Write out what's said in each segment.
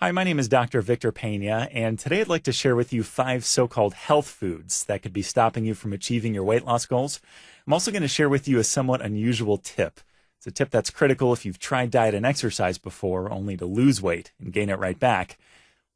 Hi, my name is Dr. Victor Pena, and today I'd like to share with you 5 so-called health foods that could be stopping you from achieving your weight loss goals. I'm also going to share with you a somewhat unusual tip. It's a tip that's critical if you've tried diet and exercise before, only to lose weight and gain it right back.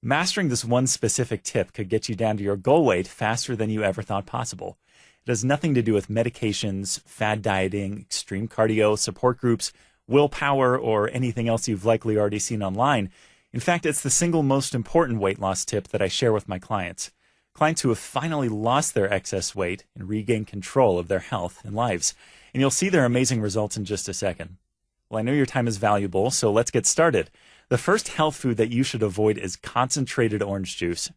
Mastering this one specific tip could get you down to your goal weight faster than you ever thought possible. It has nothing to do with medications, fad dieting, extreme cardio, support groups, willpower, or anything else you've likely already seen online. In fact, it's the single most important weight loss tip that I share with my clients. Clients who have finally lost their excess weight and regained control of their health and lives. And you'll see their amazing results in just a second. Well, I know your time is valuable, so let's get started. The first health food that you should avoid is concentrated orange juice.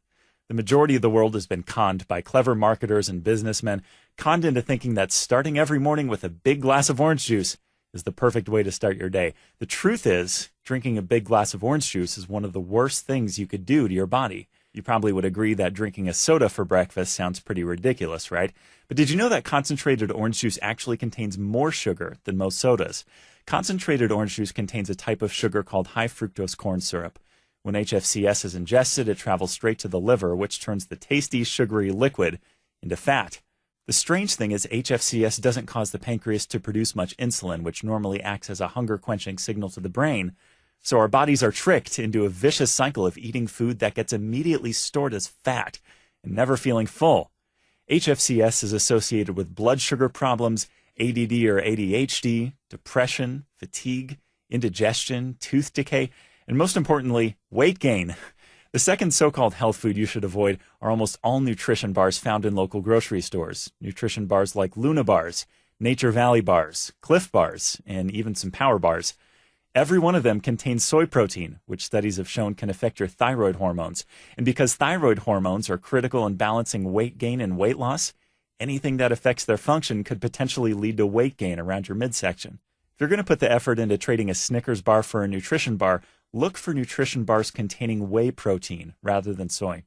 The majority of the world has been conned by clever marketers and businessmen, conned into thinking that starting every morning with a big glass of orange juice is the perfect way to start your day. The truth is, drinking a big glass of orange juice is one of the worst things you could do to your body. You probably would agree that drinking a soda for breakfast sounds pretty ridiculous, right? But did you know that concentrated orange juice actually contains more sugar than most sodas? Concentrated orange juice contains a type of sugar called high fructose corn syrup. When HFCS is ingested, it travels straight to the liver, which turns the tasty, sugary liquid into fat. The strange thing is HFCS doesn't cause the pancreas to produce much insulin, which normally acts as a hunger-quenching signal to the brain. So our bodies are tricked into a vicious cycle of eating food that gets immediately stored as fat and never feeling full. HFCS is associated with blood sugar problems, ADD or ADHD, depression, fatigue, indigestion, tooth decay, and most importantly, weight gain. The second so-called health food you should avoid are almost all nutrition bars found in local grocery stores. Nutrition bars like Luna bars, Nature Valley bars, Cliff bars, and even some Power bars. Every one of them contains soy protein, which studies have shown can affect your thyroid hormones. And because thyroid hormones are critical in balancing weight gain and weight loss, anything that affects their function could potentially lead to weight gain around your midsection. If you're going to put the effort into trading a Snickers bar for a nutrition bar, look for nutrition bars containing whey protein rather than soy.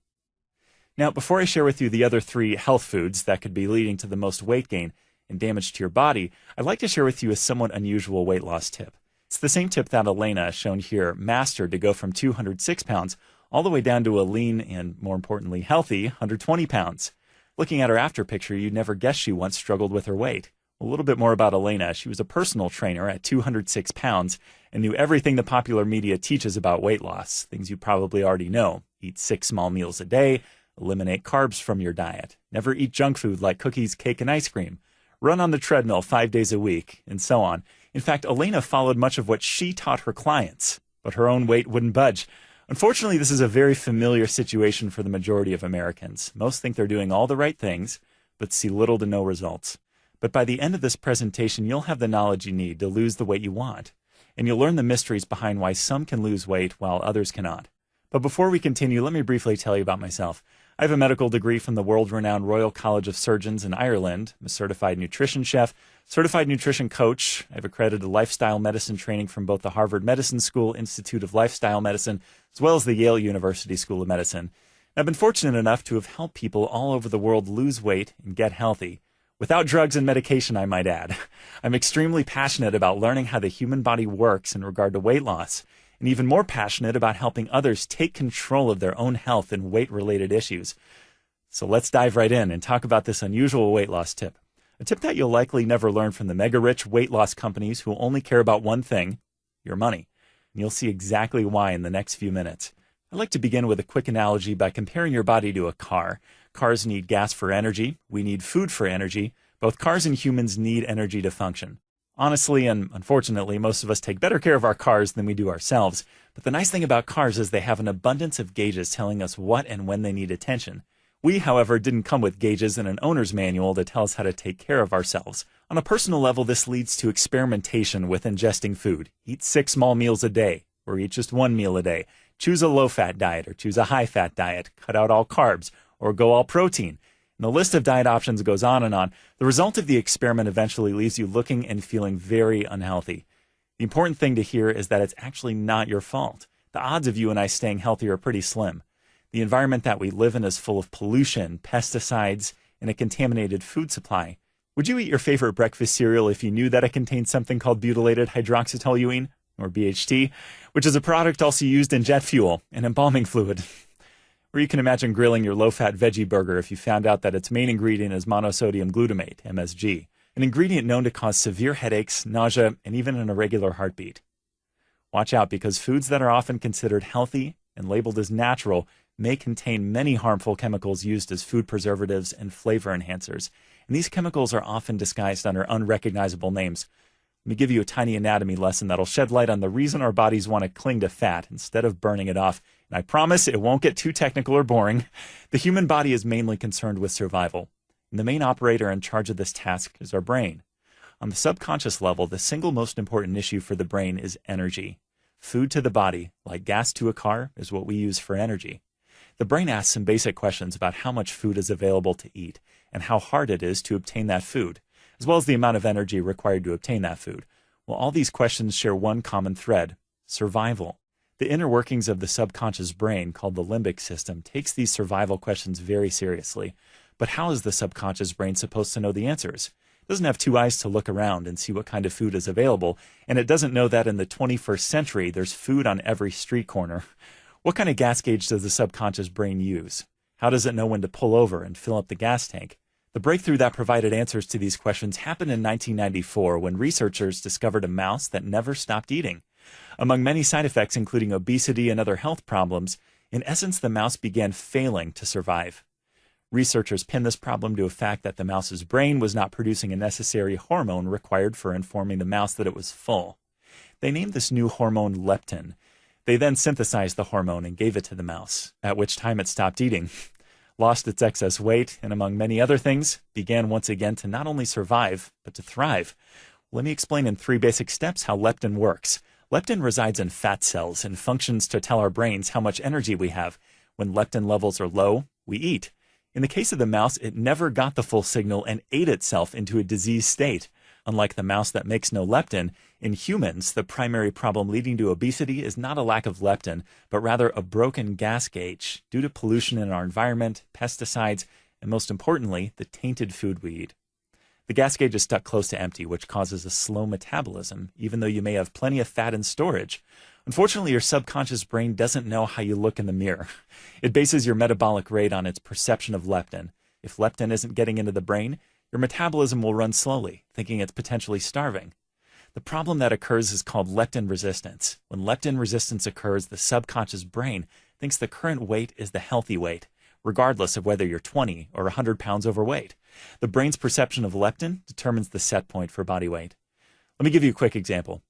Now, before I share with you the other 3 health foods that could be leading to the most weight gain and damage to your body, I'd like to share with you a somewhat unusual weight loss tip. It's the same tip that Elena, shown here, mastered to go from 206 pounds all the way down to a lean and, more importantly, healthy 120 pounds. Looking at her after picture, you'd never guess she once struggled with her weight. A little bit more about Elena. She was a personal trainer at 206 pounds and knew everything the popular media teaches about weight loss, things you probably already know. Eat 6 small meals a day, eliminate carbs from your diet, never eat junk food like cookies, cake, and ice cream, run on the treadmill 5 days a week, and so on. In fact, Elena followed much of what she taught her clients, but her own weight wouldn't budge. Unfortunately, this is a very familiar situation for the majority of Americans. Most think they're doing all the right things, but see little to no results. But by the end of this presentation, you'll have the knowledge you need to lose the weight you want. And you'll learn the mysteries behind why some can lose weight while others cannot. But before we continue, let me briefly tell you about myself. I have a medical degree from the world-renowned Royal College of Surgeons in Ireland. I'm a certified nutrition chef, certified nutrition coach. I have accredited lifestyle medicine training from both the Harvard Medical School Institute of Lifestyle Medicine, as well as the Yale University School of Medicine. I've been fortunate enough to have helped people all over the world lose weight and get healthy. Without drugs and medication, I might add. I'm extremely passionate about learning how the human body works in regard to weight loss, and even more passionate about helping others take control of their own health and weight-related issues. So let's dive right in and talk about this unusual weight loss tip. A tip that you'll likely never learn from the mega-rich weight loss companies who only care about one thing, your money. And you'll see exactly why in the next few minutes. I'd like to begin with a quick analogy by comparing your body to a car. Cars need gas for energy. We need food for energy. Both cars and humans need energy to function. Honestly, and unfortunately, most of us take better care of our cars than we do ourselves. But the nice thing about cars is they have an abundance of gauges telling us what and when they need attention. We, however, didn't come with gauges and an owner's manual to tell us how to take care of ourselves. On a personal level, this leads to experimentation with ingesting food. Eat 6 small meals a day, or eat just 1 meal a day. Choose a low-fat diet or choose a high-fat diet. Cut out all carbs or go all protein. And the list of diet options goes on and on. The result of the experiment eventually leaves you looking and feeling very unhealthy. The important thing to hear is that it's actually not your fault. The odds of you and I staying healthy are pretty slim. The environment that we live in is full of pollution, pesticides, and a contaminated food supply. Would you eat your favorite breakfast cereal if you knew that it contained something called butylated hydroxytoluene? or BHT, which is a product also used in jet fuel and embalming fluid. Or you can imagine grilling your low-fat veggie burger if you found out that its main ingredient is monosodium glutamate, MSG, an ingredient known to cause severe headaches, nausea, and even an irregular heartbeat. Watch out, because foods that are often considered healthy and labeled as natural may contain many harmful chemicals used as food preservatives and flavor enhancers, and these chemicals are often disguised under unrecognizable names. Let me give you a tiny anatomy lesson that'll shed light on the reason our bodies want to cling to fat instead of burning it off. And I promise it won't get too technical or boring. The human body is mainly concerned with survival, and the main operator in charge of this task is our brain. On the subconscious level, the single most important issue for the brain is energy. Food to the body, like gas to a car, is what we use for energy. The brain asks some basic questions about how much food is available to eat and how hard it is to obtain that food, as well as the amount of energy required to obtain that food. Well, all these questions share one common thread: survival. The inner workings of the subconscious brain, called the limbic system, takes these survival questions very seriously. But how is the subconscious brain supposed to know the answers? It doesn't have two eyes to look around and see what kind of food is available, and it doesn't know that in the 21st century there's food on every street corner. What kind of gas gauge does the subconscious brain use? How does it know when to pull over and fill up the gas tank? The breakthrough that provided answers to these questions happened in 1994 when researchers discovered a mouse that never stopped eating. Among many side effects, including obesity and other health problems, in essence, the mouse began failing to survive. Researchers pinned this problem to a fact that the mouse's brain was not producing a necessary hormone required for informing the mouse that it was full. They named this new hormone leptin. They then synthesized the hormone and gave it to the mouse, at which time it stopped eating, lost its excess weight, and among many other things, began once again to not only survive, but to thrive. Let me explain in 3 basic steps how leptin works. Leptin resides in fat cells and functions to tell our brains how much energy we have. When leptin levels are low, we eat. In the case of the mouse, it never got the full signal and ate itself into a diseased state. Unlike the mouse that makes no leptin, in humans, the primary problem leading to obesity is not a lack of leptin, but rather a broken gas gauge due to pollution in our environment, pesticides, and most importantly, the tainted food we eat. The gas gauge is stuck close to empty, which causes a slow metabolism, even though you may have plenty of fat in storage. Unfortunately, your subconscious brain doesn't know how you look in the mirror. It bases your metabolic rate on its perception of leptin. If leptin isn't getting into the brain, your metabolism will run slowly, thinking it's potentially starving. The problem that occurs is called leptin resistance. When leptin resistance occurs, the subconscious brain thinks the current weight is the healthy weight, regardless of whether you're 20 or 100 pounds overweight. The brain's perception of leptin determines the set point for body weight. Let me give you a quick example.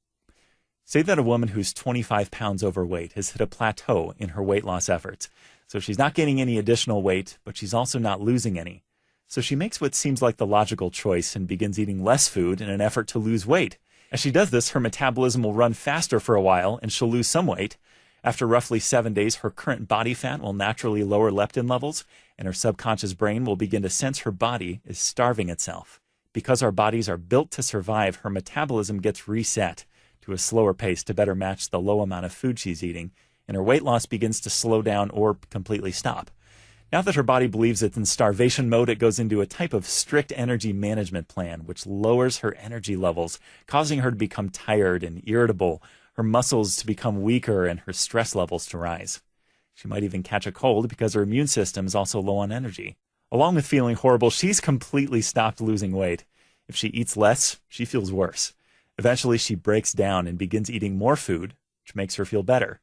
Say that a woman who's 25 pounds overweight has hit a plateau in her weight loss efforts. So she's not gaining any additional weight, but she's also not losing any. So she makes what seems like the logical choice and begins eating less food in an effort to lose weight. As she does this, her metabolism will run faster for a while and she'll lose some weight. After roughly 7 days, her current body fat will naturally lower leptin levels, and her subconscious brain will begin to sense her body is starving itself. Because our bodies are built to survive, her metabolism gets reset to a slower pace to better match the low amount of food she's eating, and her weight loss begins to slow down or completely stop. Now that her body believes it's in starvation mode, it goes into a type of strict energy management plan, which lowers her energy levels, causing her to become tired and irritable, her muscles to become weaker, and her stress levels to rise. She might even catch a cold because her immune system is also low on energy. Along with feeling horrible, she's completely stopped losing weight. If she eats less, she feels worse. Eventually, she breaks down and begins eating more food, which makes her feel better.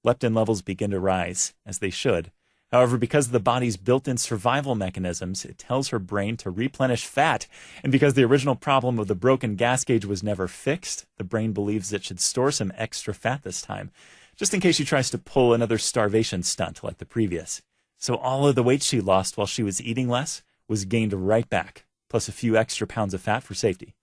Leptin levels begin to rise, as they should. However, because of the body's built-in survival mechanisms, it tells her brain to replenish fat. And because the original problem of the broken gas gauge was never fixed, the brain believes it should store some extra fat this time, just in case she tries to pull another starvation stunt like the previous. So all of the weight she lost while she was eating less was gained right back, plus a few extra pounds of fat for safety.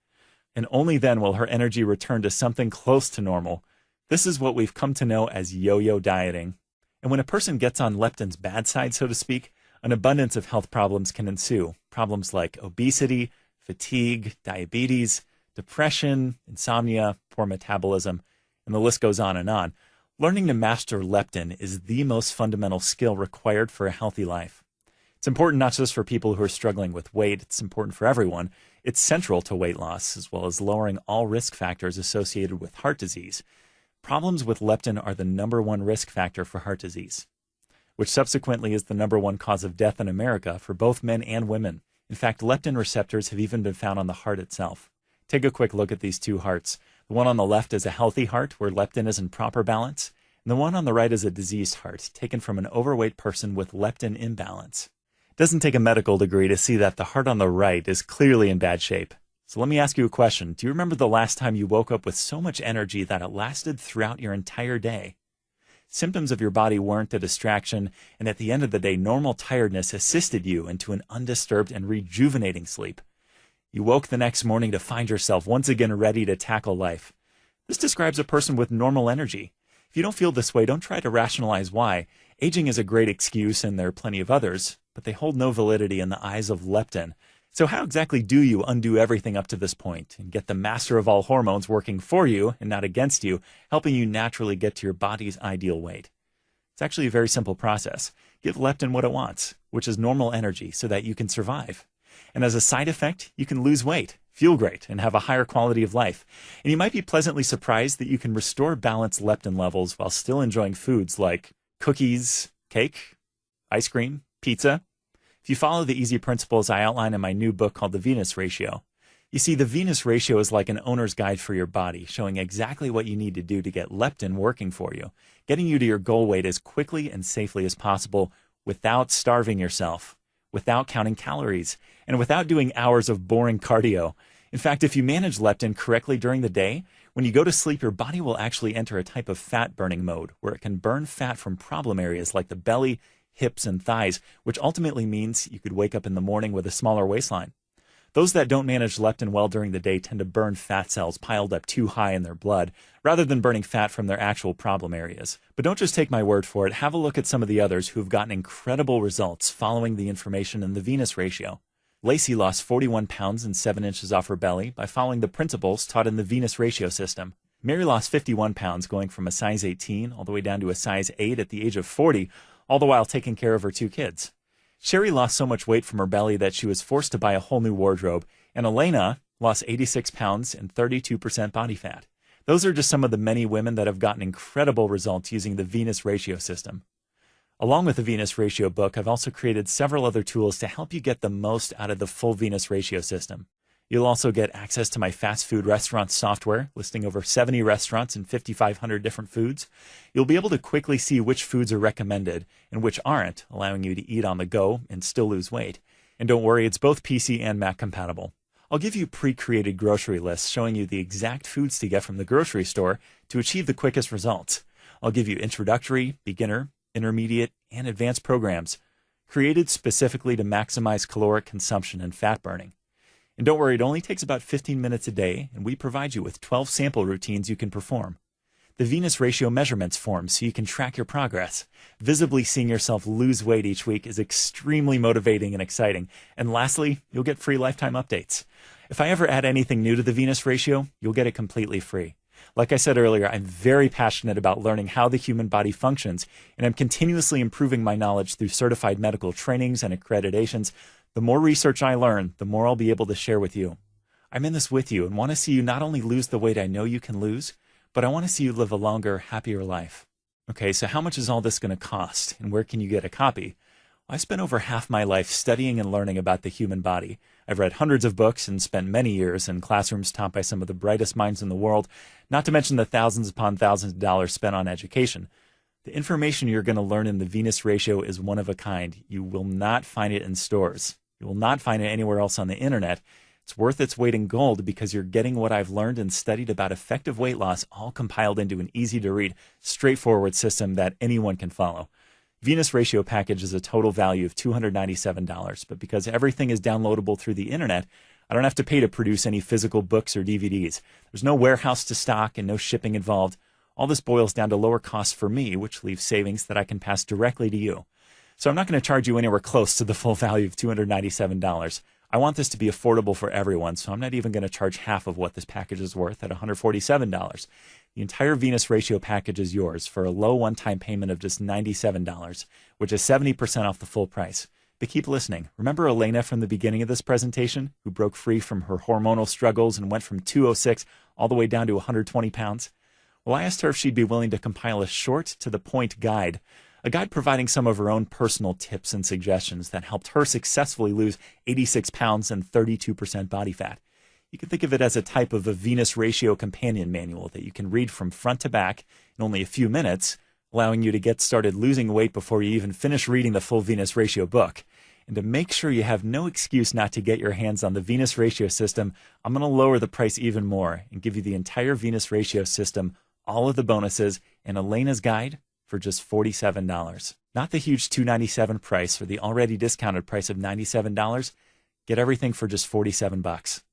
And only then will her energy return to something close to normal. This is what we've come to know as yo-yo dieting. And when a person gets on leptin's bad side, so to speak, an abundance of health problems can ensue. Problems like obesity, fatigue, diabetes, depression, insomnia, poor metabolism, and the list goes on and on. Learning to master leptin is the most fundamental skill required for a healthy life. It's important not just for people who are struggling with weight, it's important for everyone. It's central to weight loss, as well as lowering all risk factors associated with heart disease. Problems with leptin are the #1 risk factor for heart disease, which subsequently is the #1 cause of death in America for both men and women. In fact, leptin receptors have even been found on the heart itself. Take a quick look at these two hearts. The one on the left is a healthy heart where leptin is in proper balance, and the one on the right is a diseased heart taken from an overweight person with leptin imbalance. It doesn't take a medical degree to see that the heart on the right is clearly in bad shape. So let me ask you a question. Do you remember the last time you woke up with so much energy that it lasted throughout your entire day? Symptoms of your body weren't a distraction, and at the end of the day, normal tiredness assisted you into an undisturbed and rejuvenating sleep. You woke the next morning to find yourself once again ready to tackle life. This describes a person with normal energy. If you don't feel this way, don't try to rationalize why. Aging is a great excuse, and there are plenty of others, but they hold no validity in the eyes of leptin. So how exactly do you undo everything up to this point and get the master of all hormones working for you and not against you, helping you naturally get to your body's ideal weight? It's actually a very simple process. Give leptin what it wants, which is normal energy, so that you can survive. And as a side effect, you can lose weight, feel great, and have a higher quality of life. And you might be pleasantly surprised that you can restore balanced leptin levels while still enjoying foods like cookies, cake, ice cream, pizza. If you follow the easy principles I outline in my new book called The Venus Ratio, you see the Venus Ratio is like an owner's guide for your body, showing exactly what you need to do to get leptin working for you, getting you to your goal weight as quickly and safely as possible without starving yourself, without counting calories, and without doing hours of boring cardio. In fact, if you manage leptin correctly during the day, when you go to sleep, your body will actually enter a type of fat burning mode where it can burn fat from problem areas like the belly, hips, and thighs, which ultimately means you could wake up in the morning with a smaller waistline. Those that don't manage leptin well during the day tend to burn fat cells piled up too high in their blood, rather than burning fat from their actual problem areas. But don't just take my word for it. Have a look at some of the others who've gotten incredible results following the information in the Venus Ratio. Lacey lost 41 pounds and 7 inches off her belly by following the principles taught in the Venus Ratio system. Mary lost 51 pounds, going from a size 18 all the way down to a size 8 at the age of 40, all the while taking care of her 2 kids. Sherry lost so much weight from her belly that she was forced to buy a whole new wardrobe, and Elena lost 86 pounds and 32% body fat. Those are just some of the many women that have gotten incredible results using the Venus Ratio system. Along with the Venus Ratio book, I've also created several other tools to help you get the most out of the full Venus Ratio system. You'll also get access to my fast food restaurant software, listing over 70 restaurants and 5,500 different foods. You'll be able to quickly see which foods are recommended and which aren't, allowing you to eat on the go and still lose weight. And don't worry, it's both PC and Mac compatible. I'll give you pre-created grocery lists showing you the exact foods to get from the grocery store to achieve the quickest results. I'll give you introductory, beginner, intermediate, and advanced programs created specifically to maximize caloric consumption and fat burning. And don't worry, it only takes about 15 minutes a day, and we provide you with 12 sample routines you can perform. The Venus Ratio measurements form so you can track your progress. Visibly seeing yourself lose weight each week is extremely motivating and exciting. And lastly, you'll get free lifetime updates. If I ever add anything new to the Venus Ratio, you'll get it completely free. Like I said earlier, I'm very passionate about learning how the human body functions, and I'm continuously improving my knowledge through certified medical trainings and accreditations. The more research I learn, the more I'll be able to share with you. I'm in this with you and want to see you not only lose the weight I know you can lose, but I want to see you live a longer, happier life. Okay, so how much is all this going to cost, and where can you get a copy? I spent over half my life studying and learning about the human body. I've read hundreds of books and spent many years in classrooms taught by some of the brightest minds in the world, not to mention the thousands upon thousands of dollars spent on education. The information you're going to learn in the Venus Ratio is one of a kind. You will not find it in stores. You will not find it anywhere else on the internet. It's worth its weight in gold because you're getting what I've learned and studied about effective weight loss all compiled into an easy-to-read, straightforward system that anyone can follow. Venus Ratio package is a total value of $297, but because everything is downloadable through the internet, I don't have to pay to produce any physical books or DVDs. There's no warehouse to stock and no shipping involved. All this boils down to lower costs for me, which leaves savings that I can pass directly to you. So I'm not going to charge you anywhere close to the full value of $297. I want this to be affordable for everyone, so I'm not even going to charge half of what this package is worth at $147. The entire Venus Ratio package is yours for a low one-time payment of just $97, which is 70% off the full price. But keep listening. Remember Elena from the beginning of this presentation, who broke free from her hormonal struggles and went from 206 all the way down to 120 pounds? Well, I asked her if she'd be willing to compile a short, to-the-point guide, a guide providing some of her own personal tips and suggestions that helped her successfully lose 86 pounds and 32% body fat. You can think of it as a type of a Venus Ratio companion manual that you can read from front to back in only a few minutes, allowing you to get started losing weight before you even finish reading the full Venus Ratio book. And to make sure you have no excuse not to get your hands on the Venus Ratio system, I'm going to lower the price even more and give you the entire Venus Ratio system, all of the bonuses, and Elena's guide for just $47. Not the huge $297 price or the already discounted price of $97. Get everything for just $47.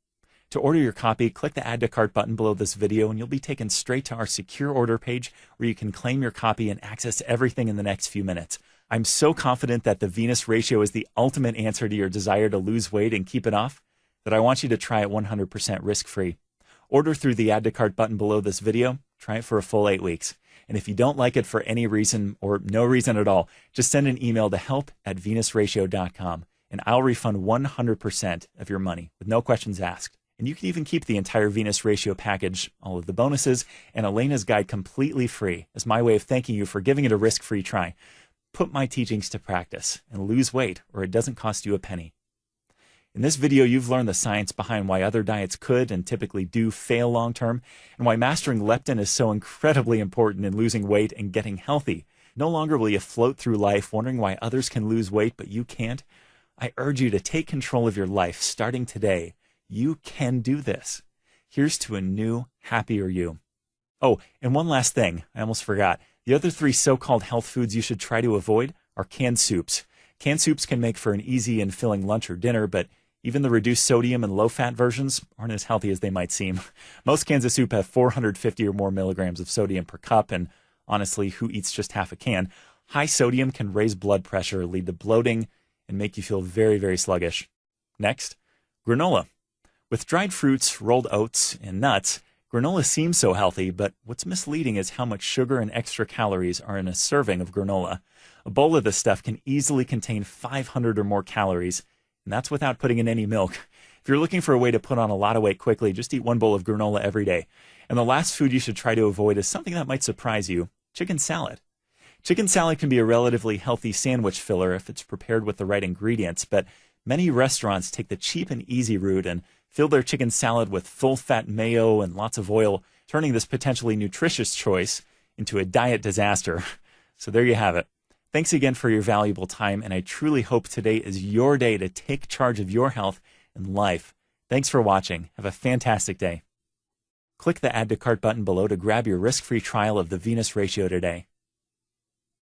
To order your copy, click the Add to Cart button below this video and you'll be taken straight to our secure order page where you can claim your copy and access everything in the next few minutes. I'm so confident that the Venus Ratio is the ultimate answer to your desire to lose weight and keep it off that I want you to try it 100% risk-free. Order through the Add to Cart button below this video. Try it for a full 8 weeks. And if you don't like it for any reason or no reason at all, just send an email to help@venusratio.com and I'll refund 100% of your money with no questions asked. And you can even keep the entire Venus Ratio package, all of the bonuses, and Elena's guide completely free as my way of thanking you for giving it a risk-free try. Put my teachings to practice and lose weight, or it doesn't cost you a penny. In this video, you've learned the science behind why other diets could and typically do fail long-term, and why mastering leptin is so incredibly important in losing weight and getting healthy. No longer will you float through life wondering why others can lose weight but you can't. I urge you to take control of your life starting today. You can do this. Here's to a new, happier you. Oh, and one last thing, I almost forgot. The other 3 so-called health foods you should try to avoid are canned soups. Canned soups can make for an easy and filling lunch or dinner, but even the reduced sodium and low-fat versions aren't as healthy as they might seem. Most cans of soup have 450 or more milligrams of sodium per cup, and honestly, who eats just half a can? High sodium can raise blood pressure, lead to bloating, and make you feel very, very sluggish. Next, granola. With dried fruits, rolled oats, and nuts, granola seems so healthy, but what's misleading is how much sugar and extra calories are in a serving of granola. A bowl of this stuff can easily contain 500 or more calories, and that's without putting in any milk. If you're looking for a way to put on a lot of weight quickly, just eat 1 bowl of granola every day. And the last food you should try to avoid is something that might surprise you: chicken salad. Chicken salad can be a relatively healthy sandwich filler if it's prepared with the right ingredients, but many restaurants take the cheap and easy route and fill their chicken salad with full-fat mayo and lots of oil, turning this potentially nutritious choice into a diet disaster. So there you have it. Thanks again for your valuable time, and I truly hope today is your day to take charge of your health and life. Thanks for watching. Have a fantastic day. Click the Add to Cart button below to grab your risk-free trial of the Venus Ratio today.